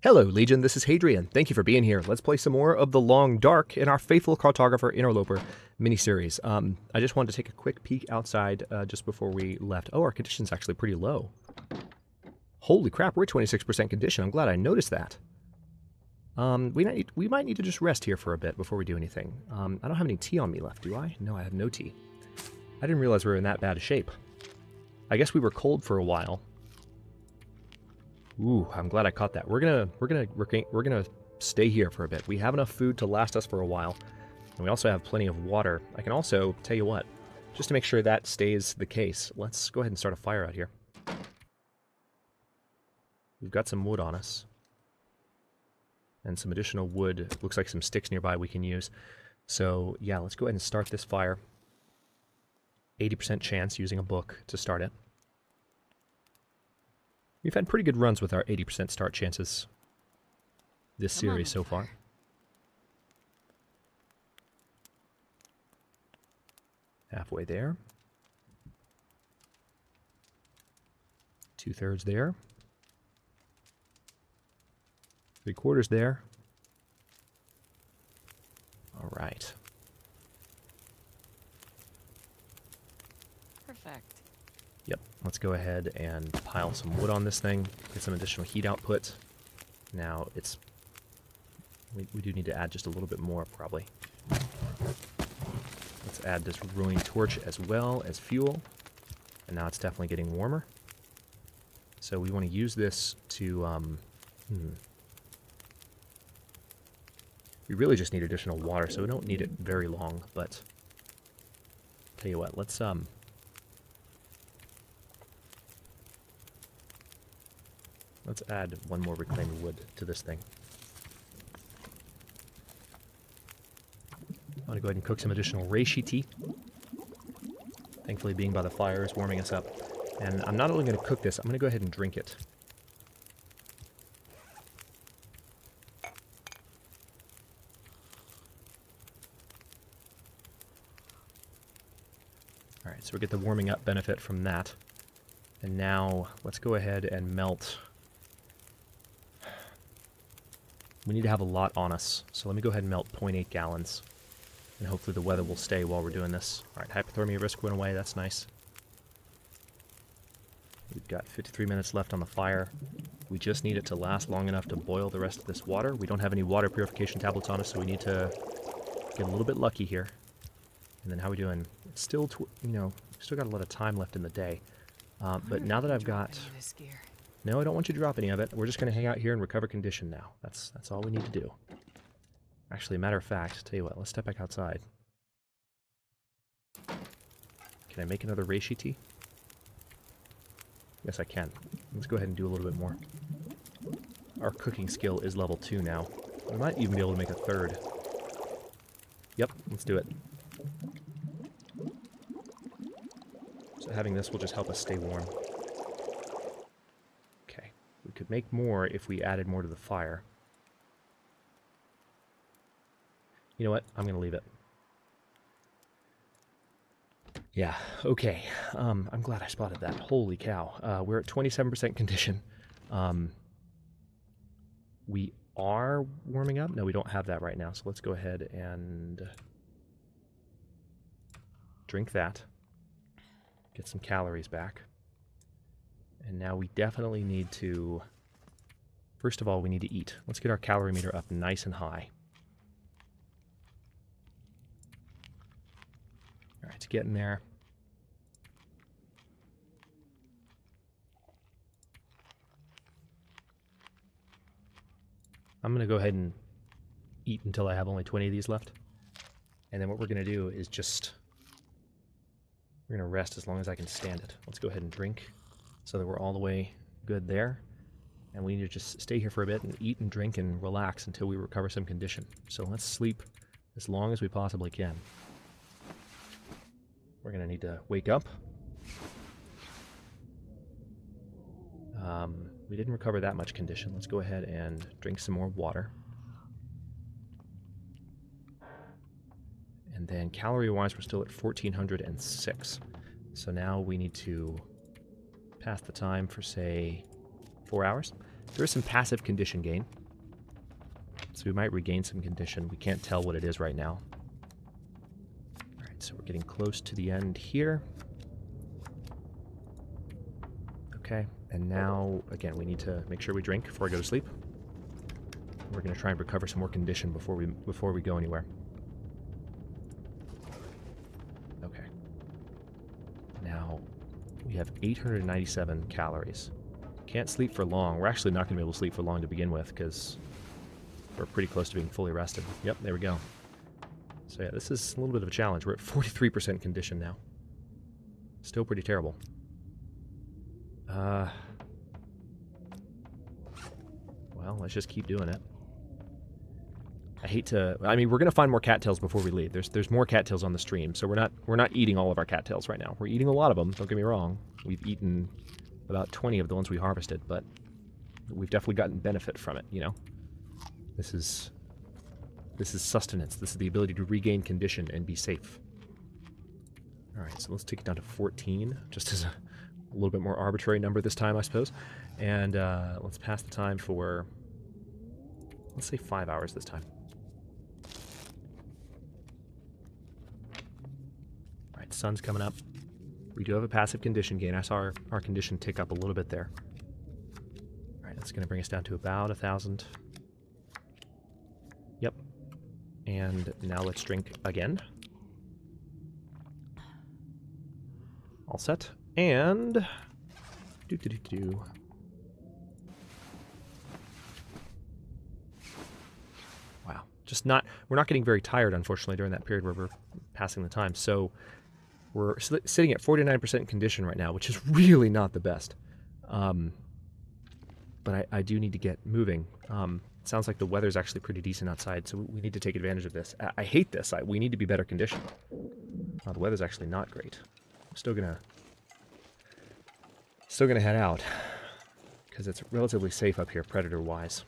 Hello, Legion, this is Hadrian. Thank you for being here. Let's play some more of The Long Dark in our faithful Cartographer Interloper miniseries. I just wanted to take a quick peek outside just before we left. Oh, our condition's actually pretty low. Holy crap, we're at 26% condition. I'm glad I noticed that. We might need to just rest here for a bit before we do anything. I don't have any tea on me left, do I? No, I have no tea. I didn't realize we were in that bad a shape. I guess we were cold for a while. Ooh, I'm glad I caught that. We're gonna stay here for a bit. We have enough food to last us for a while, and we also have plenty of water. I can also tell you what, just to make sure that stays the case, let's go ahead and start a fire out here. We've got some wood on us, and some additional wood. Looks like some sticks nearby we can use. So yeah, let's go ahead and start this fire. 80% chance using a book to start it. We've had pretty good runs with our 80% start chances this series so far. Halfway there. 2/3 there. 3/4 there. All right. Perfect. Yep, let's go ahead and pile some wood on this thing, get some additional heat output. Now we do need to add just a little bit more probably. Let's add this ruined torch as well as fuel. And now it's definitely getting warmer. So we want to use this to, we really just need additional water, so we don't need it very long, but tell you what, let's add one more reclaimed wood to this thing. I want to go ahead and cook some additional reishi tea. Thankfully, being by the fire is warming us up. And I'm not only going to cook this, I'm going to go ahead and drink it. Alright, so we get the warming up benefit from that. And now, let's go ahead and melt. We need to have a lot on us, so let me go ahead and melt 0.8 gallons. And hopefully the weather will stay while we're doing this. Alright, hypothermia risk went away, that's nice. We've got 53 minutes left on the fire. We just need it to last long enough to boil the rest of this water. We don't have any water purification tablets on us, so we need to get a little bit lucky here. And then how are we doing? It's still, still got a lot of time left in the day. But now that I've got... No, I don't want you to drop any of it. We're just going to hang out here and recover condition now. That's all we need to do. Actually, matter of fact, tell you what, let's step back outside. Can I make another reishi tea? Yes, I can. Let's go ahead and do a little bit more. Our cooking skill is level 2 now. We might even be able to make a 3rd. Yep, let's do it. So having this will just help us stay warm. We could make more if we added more to the fire. You know what? I'm going to leave it. Yeah, okay. I'm glad I spotted that. Holy cow. We're at 27% condition. We are warming up? No, we don't have that right now, so let's go ahead and drink that. Get some calories back. And now we definitely need to, first of all, we need to eat. Let's get our calorie meter up nice and high. All right, it's getting there. I'm going to go ahead and eat until I have only 20 of these left. And then what we're going to do is we're going to rest as long as I can stand it. Let's go ahead and drink, so that we're all the way good there. And we need to just stay here for a bit and eat and drink and relax until we recover some condition. So let's sleep as long as we possibly can. We're going to need to wake up. We didn't recover that much condition. Let's go ahead and drink some more water. And then calorie-wise, we're still at 1,406. So now we need to pass the time for, say, 4 hours. There is some passive condition gain. So we might regain some condition. We can't tell what it is right now. Alright, so we're getting close to the end here. Okay, and now, again, we need to make sure we drink before I go to sleep. We're going to try and recover some more condition before we go anywhere. Okay. Now, we have 897 calories. Can't sleep for long. We're actually not going to be able to sleep for long to begin with, because we're pretty close to being fully rested. Yep, there we go. So yeah, this is a little bit of a challenge. We're at 43% condition now. Still pretty terrible. Well, let's just keep doing it. I hate to... I mean, we're going to find more cattails before we leave. There's more cattails on the stream, so we're not eating all of our cattails right now. We're eating a lot of them, don't get me wrong. We've eaten about 20 of the ones we harvested, but we've definitely gotten benefit from it, you know? This is sustenance. This is the ability to regain condition and be safe. Alright, so let's take it down to 14, just as a little bit more arbitrary number this time, I suppose. And let's pass the time for, let's say 5 hours this time. Alright, sun's coming up. We do have a passive condition gain. I saw our condition tick up a little bit there. Alright, that's going to bring us down to about 1,000. Yep. And now let's drink again. All set. And... Wow. Just not... We're not getting very tired, unfortunately, during that period where we're passing the time. So we're sitting at 49% condition right now, which is really not the best. But I do need to get moving. It sounds like the weather's actually pretty decent outside, so we need to take advantage of this. I hate this. We need to be better conditioned. The weather's actually not great. I'm still gonna head out, because it's relatively safe up here, predator-wise.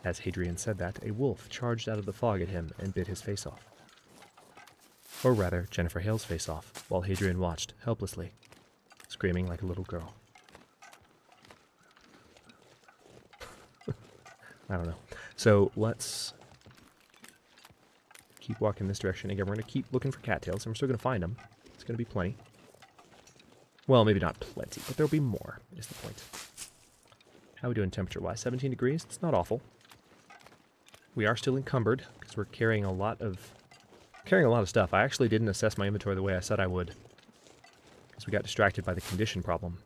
As Hadrian said that, a wolf charged out of the fog at him and bit his face off. Or rather, Jennifer Hale's face off, while Hadrian watched, helplessly, screaming like a little girl. I don't know. So let's keep walking this direction. Again, we're going to keep looking for cattails, and we're still going to find them. It's going to be plenty. Well, maybe not plenty, but there'll be more, is the point. How are we doing temperature-wise? 17 degrees? It's not awful. We are still encumbered, because we're carrying a lot of stuff. I actually didn't assess my inventory the way I said I would, because we got distracted by the condition problem.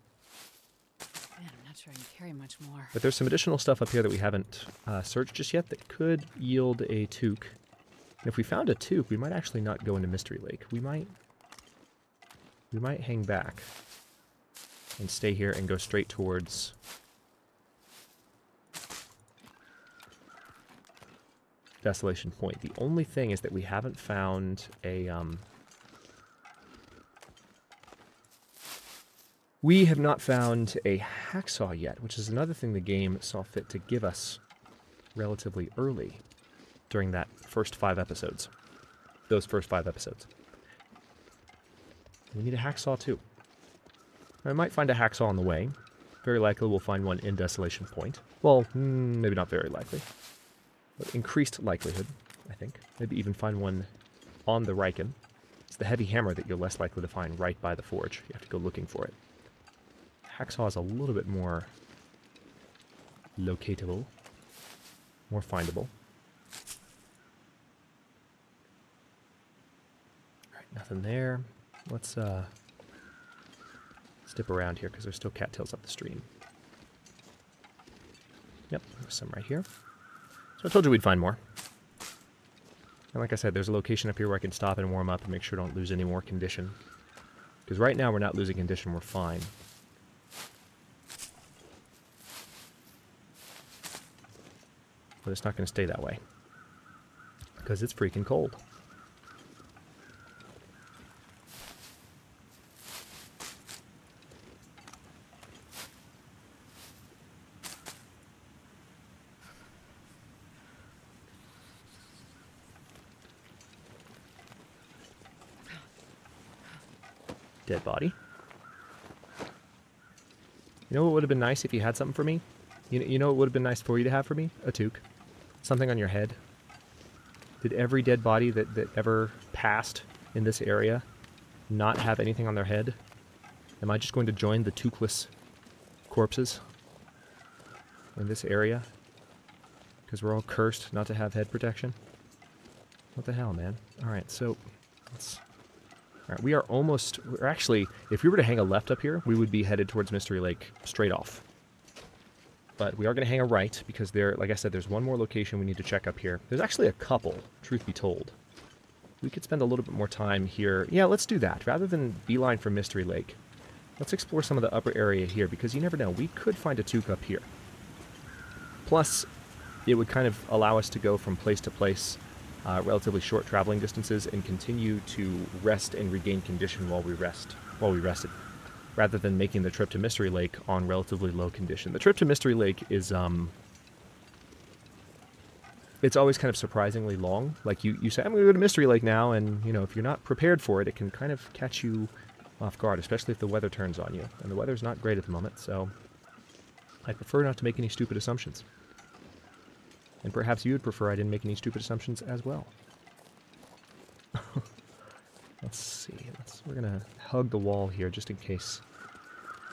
Man, I'm not sure I can carry much more. But there's some additional stuff up here that we haven't searched just yet that could yield a toque. And if we found a toque, we might actually not go into Mystery Lake. We might hang back and stay here and go straight towards Desolation Point. The only thing is that we haven't found a we have not found a hacksaw yet, which is another thing the game saw fit to give us relatively early during that first 5 episodes. Those first 5 episodes. We need a hacksaw too. I might find a hacksaw on the way. Very likely we'll find one in Desolation Point. Well, maybe not very likely. But increased likelihood, I think. Maybe even find one on the Riken. It's the heavy hammer that you're less likely to find right by the forge. You have to go looking for it. Hacksaw is a little bit more locatable. More findable. Alright, nothing there. Let's dip around here, because there's still cattails up the stream. Yep, there's some right here. So I told you we'd find more. And like I said, there's a location up here where I can stop and warm up and make sure I don't lose any more condition. Because right now we're not losing condition, we're fine. But it's not going to stay that way. Because it's freaking cold. Dead body. You know what would have been nice if you had something for me? You know what would have been nice for you to have for me? A toque. Something on your head. Did every dead body that ever passed in this area not have anything on their head? Am I just going to join the toothless corpses in this area? Because we're all cursed not to have head protection? What the hell, man? Alright, so let's... Alright, we are almost... We're actually, if we were to hang a left up here, we would be headed towards Mystery Lake straight off. But we are going to hang a right, because there, like I said, there's one more location we need to check up here. There's actually a couple, truth be told. We could spend a little bit more time here. Yeah, let's do that. Rather than beeline for Mystery Lake, let's explore some of the upper area here, because you never know. We could find a toque up here. Plus, it would kind of allow us to go from place to place, relatively short traveling distances, and continue to rest and regain condition while we rested, rather than making the trip to Mystery Lake on relatively low condition. The trip to Mystery Lake is, it's always kind of surprisingly long. Like, you say, I'm going to go to Mystery Lake now, and, you know, if you're not prepared for it, it can kind of catch you off guard, especially if the weather turns on you. And the weather's not great at the moment, so I prefer not to make any stupid assumptions. And perhaps you would prefer I didn't make any stupid assumptions as well. Let's see. We're going to hug the wall here just in case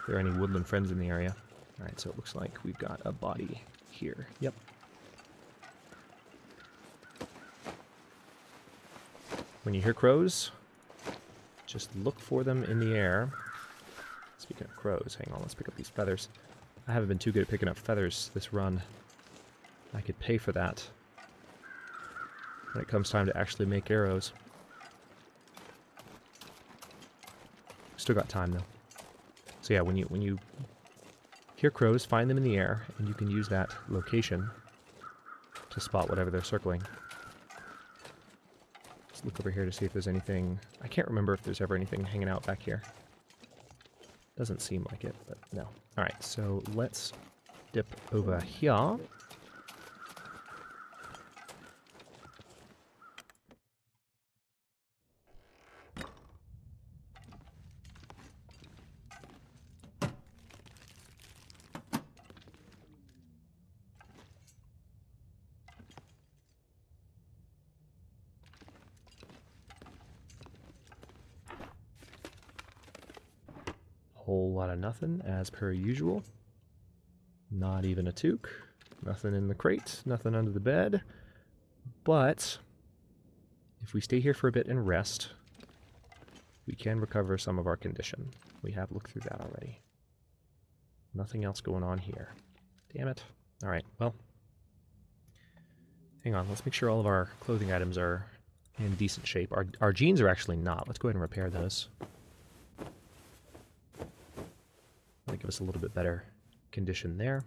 there are any woodland friends in the area. Alright, so it looks like we've got a body here. Yep. When you hear crows, just look for them in the air. Speaking of crows, hang on, let's pick up these feathers. I haven't been too good at picking up feathers this run. I could pay for that when it comes time to actually make arrows. Still got time though. So yeah, when you hear crows, find them in the air, and you can use that location to spot whatever they're circling. Let's look over here to see if there's anything. I can't remember if there's ever anything hanging out back here. Doesn't seem like it, but no. Alright, so let's dip over here. Whole lot of nothing, as per usual. Not even a toque. Nothing in the crate, nothing under the bed. But if we stay here for a bit and rest, we can recover some of our condition. We have looked through that already. Nothing else going on here. Damn it. Alright, well. Hang on, let's make sure all of our clothing items are in decent shape. Our jeans are actually not. Let's go ahead and repair those. That'll give us a little bit better condition there.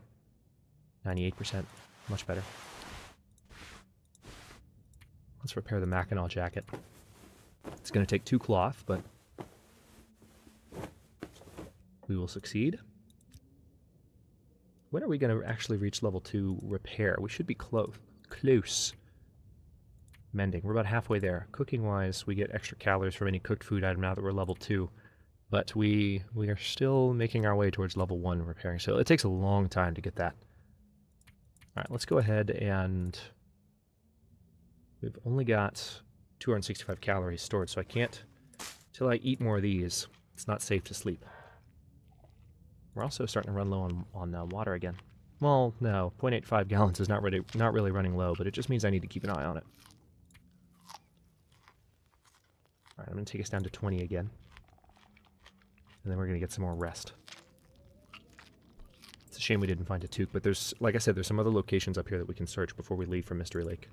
98%, much better. Let's repair the Mackinaw jacket. It's going to take 2 cloth, but we will succeed. When are we going to actually reach level 2 repair? We should be close. Mending. We're about halfway there. Cooking-wise, we get extra calories from any cooked food item now that we're level 2. But we are still making our way towards level 1 repairing, so it takes a long time to get that. Alright, let's go ahead and... We've only got 265 calories stored, so I can't... Till I eat more of these, it's not safe to sleep. We're also starting to run low on water again. Well, no, 0.85 gallons is not really running low, but it just means I need to keep an eye on it. Alright, I'm going to take us down to 20 again. And then we're going to get some more rest. It's a shame we didn't find a toque, but there's, like I said, there's some other locations up here that we can search before we leave for Mystery Lake.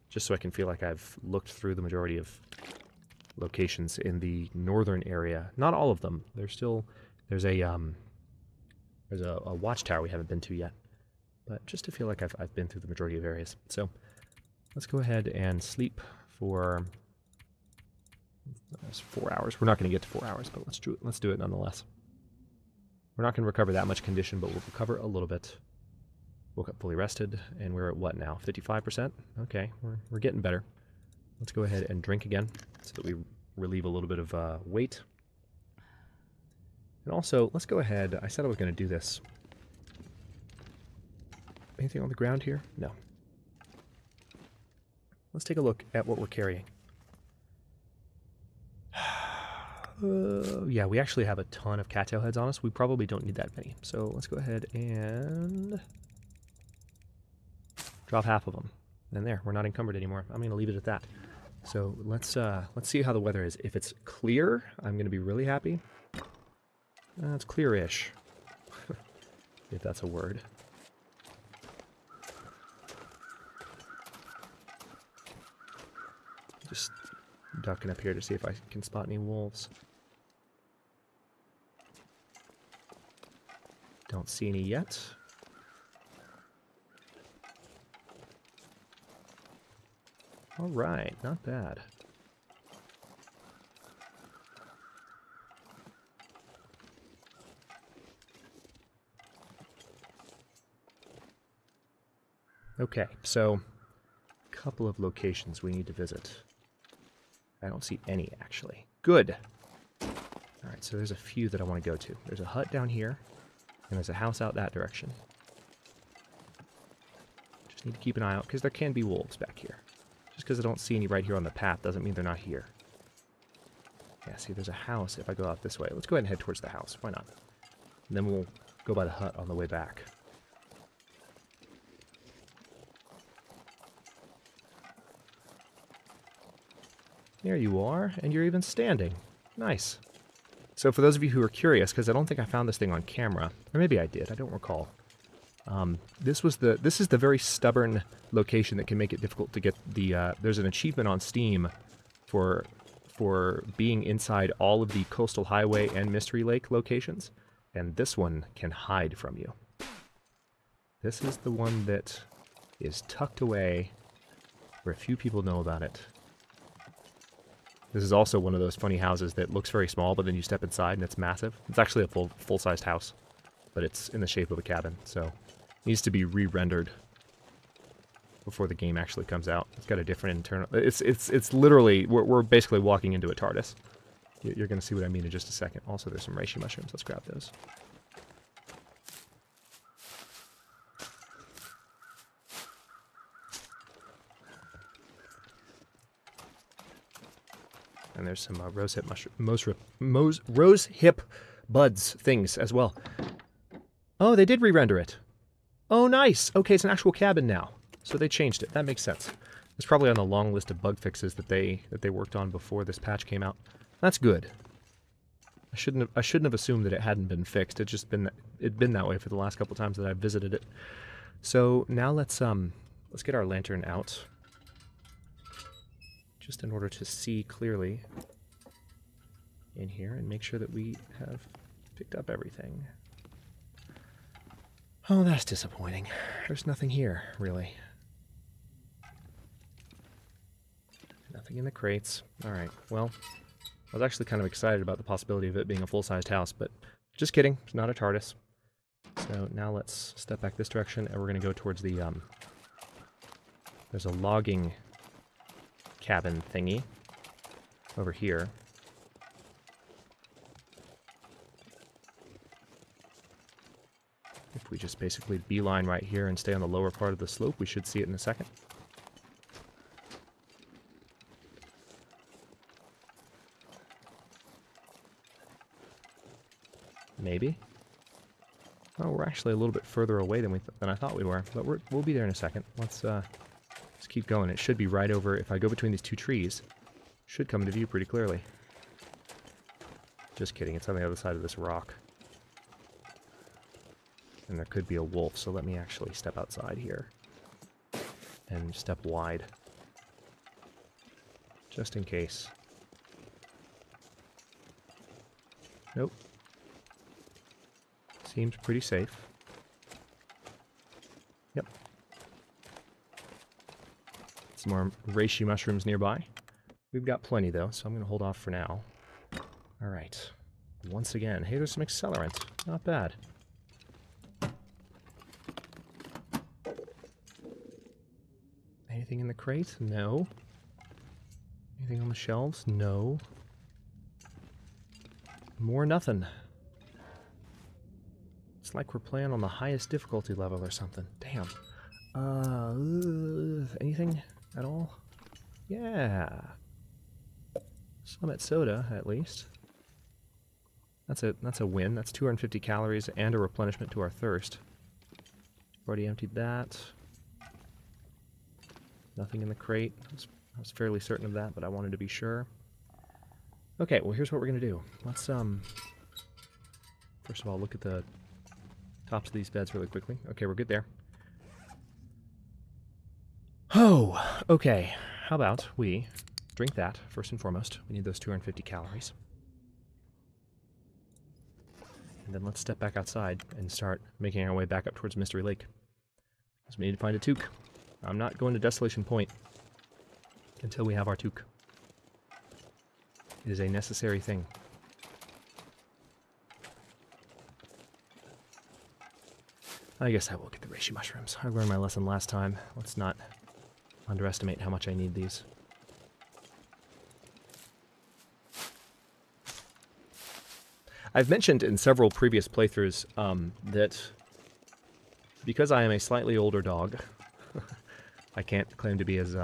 Just so I can feel like I've looked through the majority of locations in the northern area. Not all of them. There's a watchtower we haven't been to yet. But just to feel like I've been through the majority of areas. So let's go ahead and sleep for... That's 4 hours. We're not going to get to 4 hours, but let's do it nonetheless. We're not going to recover that much condition, but we'll recover a little bit. Woke up fully rested, and we're at what now? 55%? Okay, we're getting better. Let's go ahead and drink again, so that we relieve a little bit of weight. And And also, let's go ahead. I said I was going to do this. Anything on the ground here? No. Let's take a look at what we're carrying. Yeah, we actually have a ton of cattail heads on us. We probably don't need that many. So let's go ahead and drop half of them. And there, we're not encumbered anymore. I'm going to leave it at that. So let's see how the weather is. If it's clear, I'm going to be really happy. It's clear-ish, if that's a word. Just ducking up here to see if I can spot any wolves. Don't see any yet. All right, not bad. Okay, so a couple of locations we need to visit. I don't see any, actually. Good. All right, so there's a few that I want to go to. There's a hut down here, and there's a house out that direction. Just need to keep an eye out, because there can be wolves back here. Just because I don't see any right here on the path doesn't mean they're not here. Yeah, see, there's a house if I go out this way. Let's go ahead and head towards the house. Why not? And then we'll go by the hut on the way back. There you are, and you're even standing. Nice. So for those of you who are curious, because I don't think I found this thing on camera, or maybe I did, I don't recall. This is the very stubborn location that can make it difficult to get the, there's an achievement on Steam for being inside all of the Coastal Highway and Mystery Lake locations, and this one can hide from you. This is the one that is tucked away where few people know about it. This is also one of those funny houses that looks very small, but then you step inside and it's massive. It's actually a full-sized house, but it's in the shape of a cabin, so it needs to be re-rendered before the game actually comes out. It's got a different internal... It's literally... We're basically walking into a TARDIS. You're going to see what I mean in just a second. Also, there's some reishi mushrooms. Let's grab those. And there's some rosehip rosehip buds things as well. Oh, they did re-render it. Oh, nice. Okay, it's an actual cabin now. So they changed it. That makes sense. It's probably on the long list of bug fixes that they worked on before this patch came out. That's good. I shouldn't have assumed that it hadn't been fixed. It'd been that way for the last couple times that I've visited it. So now let's get our lantern out. Just in order to see clearly in here and make sure that we have picked up everything. Oh, that's disappointing. There's nothing here, really. Nothing in the crates. Alright, well, I was actually kind of excited about the possibility of it being a full-sized house, but just kidding, it's not a TARDIS. So now let's step back this direction, and we're going to go towards the, there's a logging cabin thingy over here. If we just basically beeline right here and stay on the lower part of the slope, we should see it in a second. Maybe. Oh, we're actually a little bit further away than I thought we were, but we'll be there in a second. Let's keep going. It should be right over, if I go between these two trees, should come into view pretty clearly. Just kidding, it's on the other side of this rock. And there could be a wolf, so let me actually step outside here. And step wide. Just in case. Nope. Seems pretty safe. Yep. Some more reishi mushrooms nearby. We've got plenty though, so I'm going to hold off for now. Alright. Once again, hey, there's some accelerant. Not bad. Anything in the crate? No. Anything on the shelves? No. More nothing. It's like we're playing on the highest difficulty level or something. Damn. Anything at all? Yeah. Summit soda, at least. That's a win. That's 250 calories and a replenishment to our thirst. Already emptied that. Nothing in the crate. I was fairly certain of that, but I wanted to be sure. Okay, well here's what we're gonna do. Let's first of all look at the tops of these beds really quickly. Okay, we're good there. Oh, okay. How about we drink that first and foremost? We need those 250 calories. And then let's step back outside and start making our way back up towards Mystery Lake. Because we need to find a toque. I'm not going to Desolation Point until we have our toque. It is a necessary thing. I guess I will get the reishi mushrooms. I learned my lesson last time. Let's not underestimate how much I need these. I've mentioned in several previous playthroughs that because I am a slightly older dog, I can't claim to be as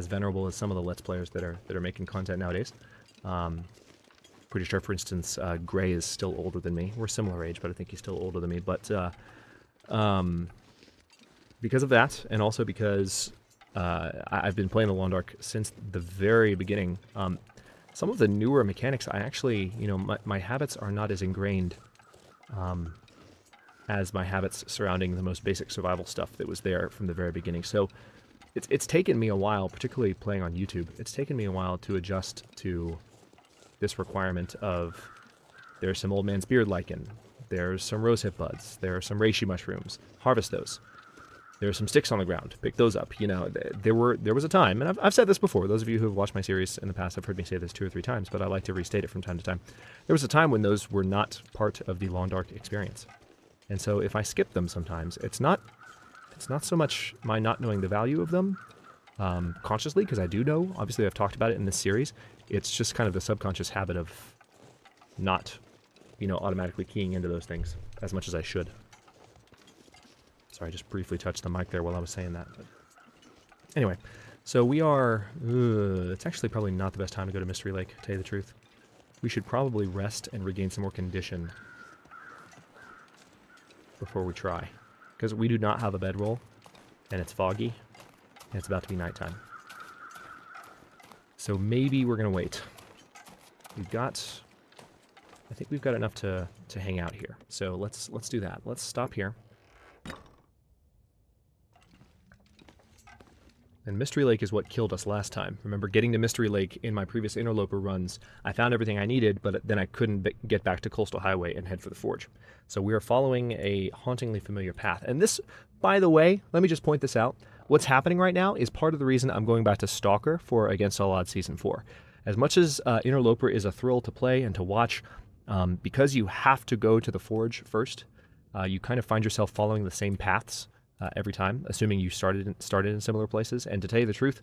venerable as some of the Let's Players that are making content nowadays. Pretty sure, for instance, Gray is still older than me. We're similar age, but I think he's still older than me. But because of that, and also because I've been playing the Long Dark since the very beginning, some of the newer mechanics, I actually, my habits are not as ingrained as my habits surrounding the most basic survival stuff that was there from the very beginning. So it's taken me a while, particularly playing on YouTube, it's taken me a while to adjust to this requirement of there's some old man's beard lichen, there's some rosehip buds, there are some reishi mushrooms, harvest those. There are some sticks on the ground, pick those up. There was a time, and I've said this before, those of you who have watched my series in the past have heard me say this 2 or 3 times, but I like to restate it from time to time. There was a time when those were not part of the Long Dark experience. And so if I skip them sometimes, it's not so much my not knowing the value of them consciously, because I do know, obviously I've talked about it in this series, it's just kind of the subconscious habit of not, automatically keying into those things as much as I should. Sorry, I just briefly touched the mic there while I was saying that. But anyway, so we are, it's actually probably not the best time to go to Mystery Lake, to tell you the truth. We should probably rest and regain some more condition before we try. Because we do not have a bedroll, and it's foggy, and it's about to be nighttime. So maybe we're going to wait. I think we've got enough to hang out here. So let's do that. Let's stop here. And Mystery Lake is what killed us last time. Remember, getting to Mystery Lake in my previous Interloper runs, I found everything I needed, but then I couldn't get back to Coastal Highway and head for the Forge. So we are following a hauntingly familiar path. And this, by the way, let me just point this out. What's happening right now is part of the reason I'm going back to Stalker for Against All Odds Season 4. As much as Interloper is a thrill to play and to watch, because you have to go to the Forge first, you kind of find yourself following the same paths every time, assuming you started in similar places. And to tell you the truth,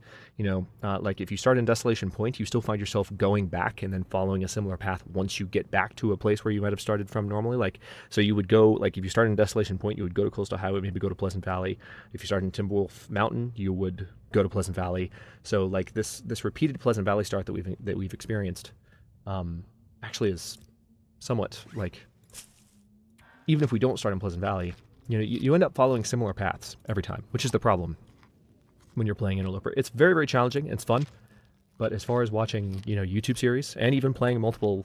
like if you start in Desolation Point, you still find yourself going back and then following a similar path once you get back to a place where you might have started from normally. Like, so you would go, like if you started in Desolation Point, you would go to Coastal Highway, maybe go to Pleasant Valley. If you started in Timberwolf Mountain, you would go to Pleasant Valley. So like this repeated Pleasant Valley start that we've experienced, actually is somewhat like, even if we don't start in Pleasant Valley, you end up following similar paths every time, which is the problem when you're playing Interloper. It's very, very challenging. It's fun. But as far as watching, YouTube series and even playing multiple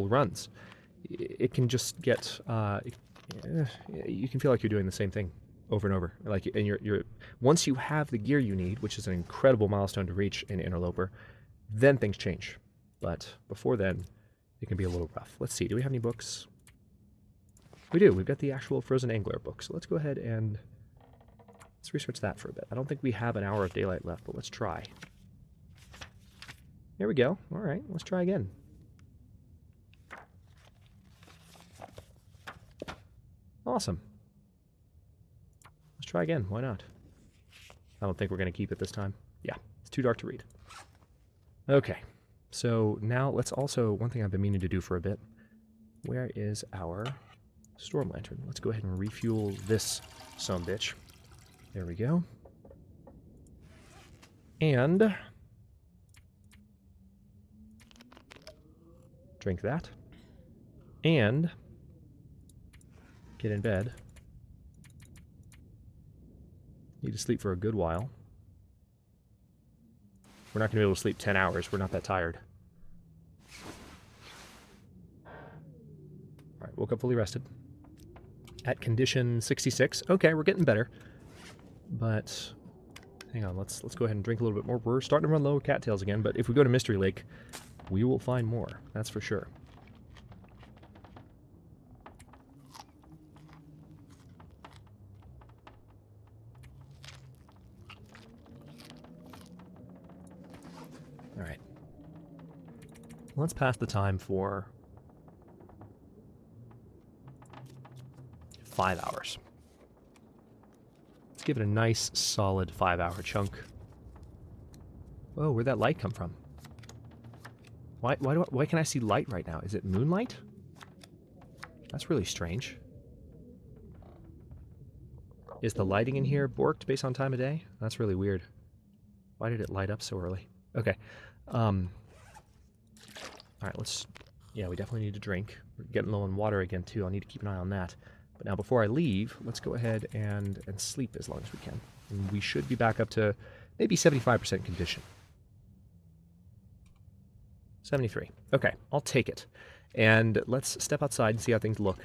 runs, it can just get, you can feel like you're doing the same thing over and over. Like, and you're once you have the gear you need, which is an incredible milestone to reach in Interloper, then things change. But before then, it can be a little rough. Let's see. Do we have any books? We do. We've got the actual Frozen Angler book. So let's go ahead and let's research that for a bit. I don't think we have an hour of daylight left, but let's try. There we go. All right, let's try again. Awesome. Let's try again. Why not? I don't think we're going to keep it this time. Yeah, it's too dark to read. Okay, so now let's also, one thing I've been meaning to do for a bit, where is our storm lantern. Let's go ahead and refuel this sumbitch. There we go. And drink that. And get in bed. Need to sleep for a good while. We're not going to be able to sleep 10 hours. We're not that tired. Alright, woke up fully rested. At condition 66. Okay, we're getting better. But hang on, let's go ahead and drink a little bit more. We're starting to run low of cattails again, but if we go to Mystery Lake, we will find more. That's for sure. Alright. Let's pass the time for 5 hours. Let's give it a nice, solid 5-hour chunk. Whoa, where'd that light come from? Why can I see light right now? Is it moonlight? That's really strange. Is the lighting in here borked based on time of day? That's really weird. Why did it light up so early? Okay. Alright, let's... Yeah, we definitely need to drink. We're getting low on water again, too. I'll need to keep an eye on that. But now, before I leave, let's go ahead and sleep as long as we can. And we should be back up to maybe 75% condition. 73. Okay, I'll take it. And let's step outside and see how things look.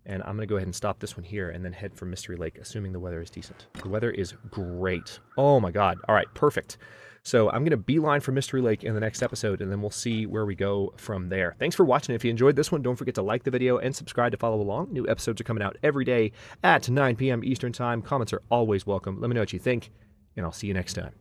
And I'm going to go ahead and stop this one here and then head for Mystery Lake, assuming the weather is decent. The weather is great. Oh my god. All right, perfect. So I'm going to beeline for Mystery Lake in the next episode, and then we'll see where we go from there. Thanks for watching. If you enjoyed this one, don't forget to like the video and subscribe to follow along. New episodes are coming out every day at 9 p.m. Eastern Time. Comments are always welcome. Let me know what you think, and I'll see you next time.